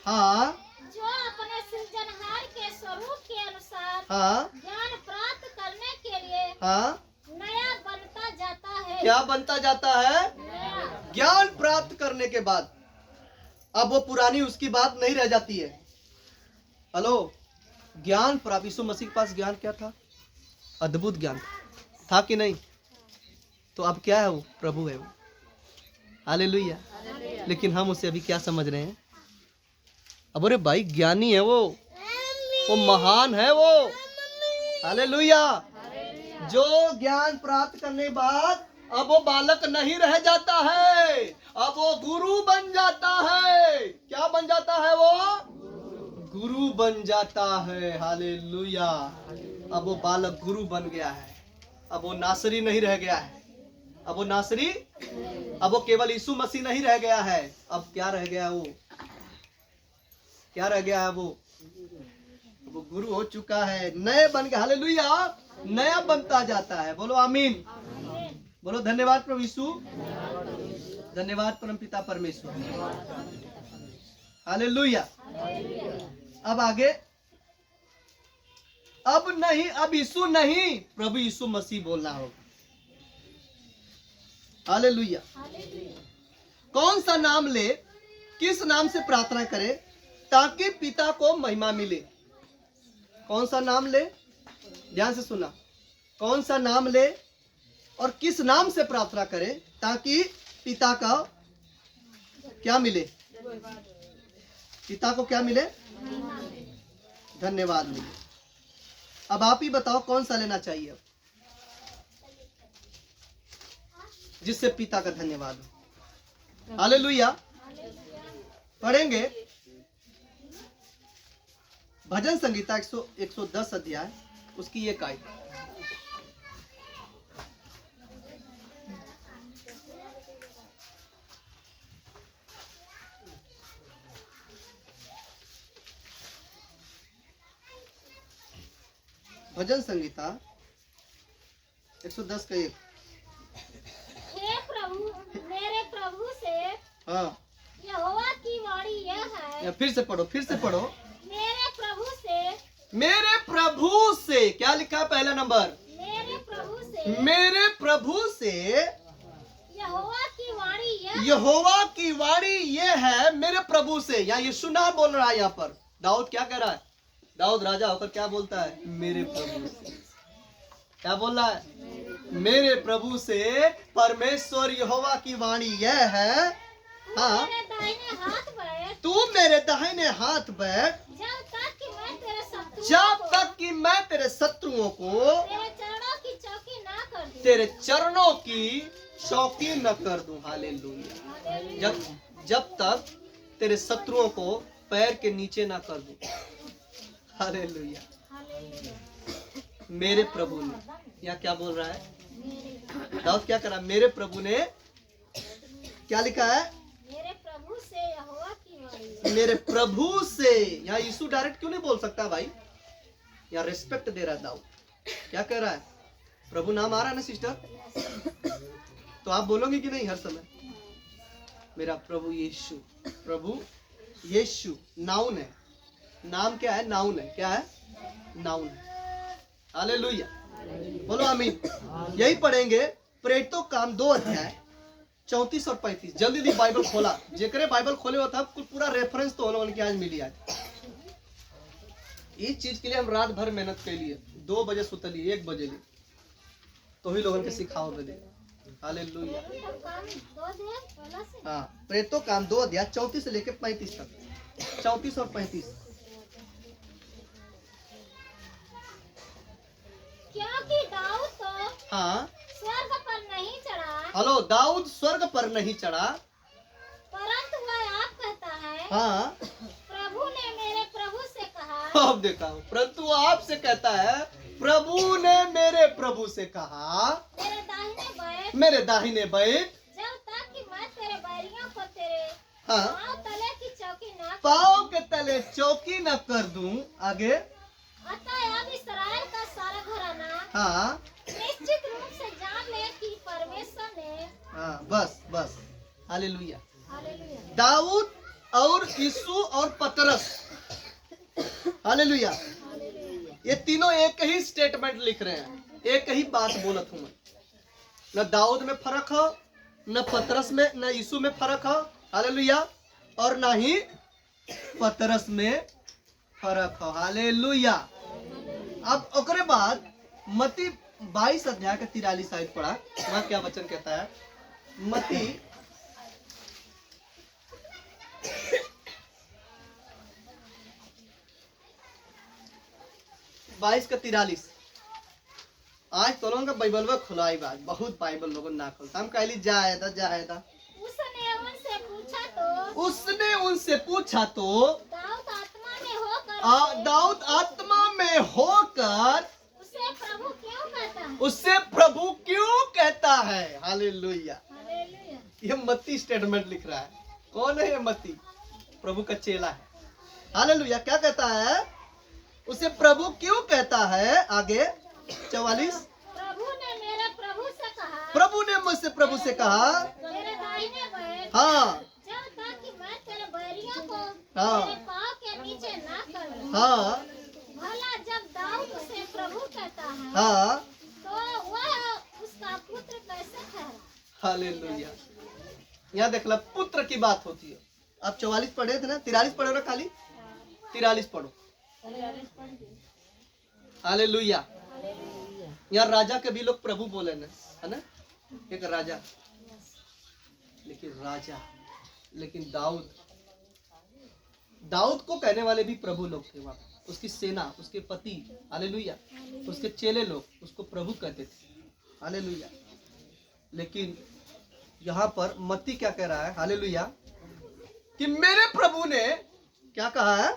हाँ, जो अपने सृजनहार के स्वरूप के अनुसार हाँ, ज्ञान प्राप्त करने के लिए हाँ, नया बनता जाता है। क्या बनता जाता है? नया। ज्ञान प्राप्त करने के बाद अब वो पुरानी उसकी बात नहीं रह जाती है। हेलो, ज्ञान प्राप्त, यीशु मसीह के पास ज्ञान क्या था? अद्भुत ज्ञान था कि नहीं? तो अब क्या है? वो प्रभु है वो। हालेलुया। लेकिन हम उसे अभी क्या समझ रहे हैं? अब अरे भाई ज्ञानी है वो महान है वो। हालेलुया। जो ज्ञान प्राप्त करने के बाद अब वो बालक नहीं रह जाता है, अब वो गुरु बन जाता है। क्या बन जाता है? वो गुरु बन जाता है। हालेलुया। अब वो बालक गुरु बन गया है। अब वो नासरी नहीं रह गया है। अब वो नासरी, अब वो केवल यीशु मसीह नहीं रह गया है। अब क्या रह गया? वो क्या रह गया है? वो गुरु हो चुका है, नए बन गया। हालेलुया। नया बनता जाता है। बोलो आमीन। बोलो धन्यवाद प्रभु यीशु, धन्यवाद परम पिता परमेश्वर। हालेलुया। अब आगे, अब नहीं, अब यीशु नहीं, प्रभु यीशु मसीह बोलना होगा। हालेलुया। कौन सा नाम ले, किस नाम से प्रार्थना करे ताकि पिता को महिमा मिले? कौन सा नाम ले? ध्यान से सुना। कौन सा नाम ले और किस नाम से प्रार्थना करे ताकि पिता का क्या मिले? पिता को क्या मिले? धन्यवाद मिले। अब आप ही बताओ कौन सा लेना चाहिए जिससे पिता का धन्यवाद हो। हालेलुया। पढ़ेंगे भजन संगीता 110 अध्याय, उसकी एक आयत। भजन संगीता 110 का एक। हे प्रभु, मेरे प्रभु से हाँ, यहोवा की वाणी यह है। या फिर से पढ़ो, फिर से पढ़ो। मेरे प्रभु से, मेरे प्रभु से, क्या लिखा पहला नंबर? मेरे प्रभु से, मेरे प्रभु से यहोवा की वाणी यह, यहोवा की वाणी ये है। मेरे प्रभु से, यहाँ यीशु नाम बोल रहा है। यहाँ पर दाऊद क्या कह रहा है? दाऊद राजा होकर क्या बोलता है? मेरे प्रभु से। क्या बोल रहा है? मेरे प्रभु से परमेश्वर यहोवा की वाणी यह है। हाँ, मेरे दाहिने हाथ बैठ, तू मेरे दाहिने हाथ बैठ, जब तक कि मैं तेरे शत्रुओं जब को, तक कि मैं तेरे शत्रुओं को तेरे चरणों की चौकी ना कर दूं। तेरे चरणों की चौकी न कर दूं। हालेलुया। जब तक तेरे शत्रुओं को पैर के नीचे ना कर दूं। हालेलुया। मेरे प्रभु ने, यहाँ क्या बोल रहा है? दाऊद क्या करा? मेरे प्रभु ने क्या लिखा है? मेरे प्रभु से यहोवा की वाणी। मेरे प्रभु से। यहाँ यीशु डायरेक्ट क्यों नहीं बोल सकता भाई? यहाँ रिस्पेक्ट दे रहा है दाऊद। क्या कह रहा है? प्रभु नाम आ रहा है ना सिस्टर, तो आप बोलोगे कि नहीं हर समय? मेरा प्रभु यीशु, प्रभु यीशु नाउन है। नाम क्या है? नाउन है। क्या है? नाउन है। हालेलुया। बोलो आमीन। यही पढ़ेंगे प्रेरितों काम 2 अध्याय 34 और 35। जल्दी दी बाइबल खोला, जेकरे बाइबल खोले होता है पूरा रेफरेंस तो होने की आज मिली। आज इस चीज के लिए हम रात भर मेहनत कर लिए, 2 बजे सुतली, 1 बजे लिए, तो ही लोगों के सिखाओ दे। हालेलुया। हाँ, प्रेरितों काम 2 अध्याय 34 से लेकर 35 तक। 34 और 35। क्योंकि दाऊद तो हाँ, स्वर्ग पर नहीं चढ़ा, हेलो, दाऊद स्वर्ग पर नहीं चढ़ा, परंतु वह आप कहता है, हाँ, प्रभु ने मेरे प्रभु से कहा। अब देखा हूँ, परंतु आपसे कहता है, प्रभु ने मेरे प्रभु से कहा, मेरे दाहिने बैठ, मेरे दाहिने बैठ, जब तक कि मैं तेरे बैरियों को तेरे हाँ, पाँव तले की चौकी ना कर पाँव के तले चौकी न कर दूं। आगे, अतः अब इस्राएल का सारा घराना हाँ, निश्चित रूप से जान ले कि परमेश्वर ने, हाँ, बस बस। हालेलुया। हालेलुया, दाऊद और यीशु और पतरस, हालेलुया, ये तीनों एक ही स्टेटमेंट लिख रहे हैं, एक ही बात बोलत हूं मैं। न दाऊद में फर्क हो, न पतरस में, न यीशु में फर्क हो, हालेलुया, और ना ही पतरस में फर्क हो, हालेलुया। अब ओकरे बाद मत्ती 22 अध्याय का 43 आयत पढ़ा, वहां क्या वचन कहता है? मत्ती 22 का 43। आज तो लोगों का बाइबल खुलाई बात, बहुत बाइबल लोगों ना खोलता, हम कहली जाएदा जाएदा। उसने उनसे पूछा तो उसने उनसे पूछा तो दाऊद आत्मा में होकर दाऊद आत्मा में होकर उसे प्रभु क्यों कहता है? उससे प्रभु क्यों कहता है? हालेलुया। हालेलुया। ये मत्ती स्टेटमेंट लिख रहा है। कौन है ये मत्ती? प्रभु का चेला है। हालेलुया। क्या कहता है? उसे प्रभु क्यों कहता है? आगे 44। प्रभु ने मेरे प्रभु से कहा, प्रभु ने मुझसे प्रभु से कहा, मेरे दाहिने बैठ, हाँ जब तक कि मैं तेरे बैरियों को हाँ। तेरे पाँव के नीचे ना कर दूं। हाँ भला जब दाऊद उसे प्रभु कहता है हाँ, तो वह उसका पुत्र कैसे ठहरा? हालेलुया। यहाँ देख लो, पुत्र की बात होती है। आप 44 पढ़े थे ना? 43 पढ़ो ना, खाली 43 पढ़ो। हालेलुया। यहाँ राजा के भी लोग प्रभु बोले ना, है ना? एक राजा, लेकिन दाऊद को कहने वाले भी प्रभु लोग थे वहां। उसकी सेना, उसके पति, हालेलुया, उसके चेले लोग उसको प्रभु कहते थे, हालेलुया। लेकिन यहाँ पर मत्ती क्या कह रहा है? हालेलुया, कि मेरे प्रभु ने क्या कहा है?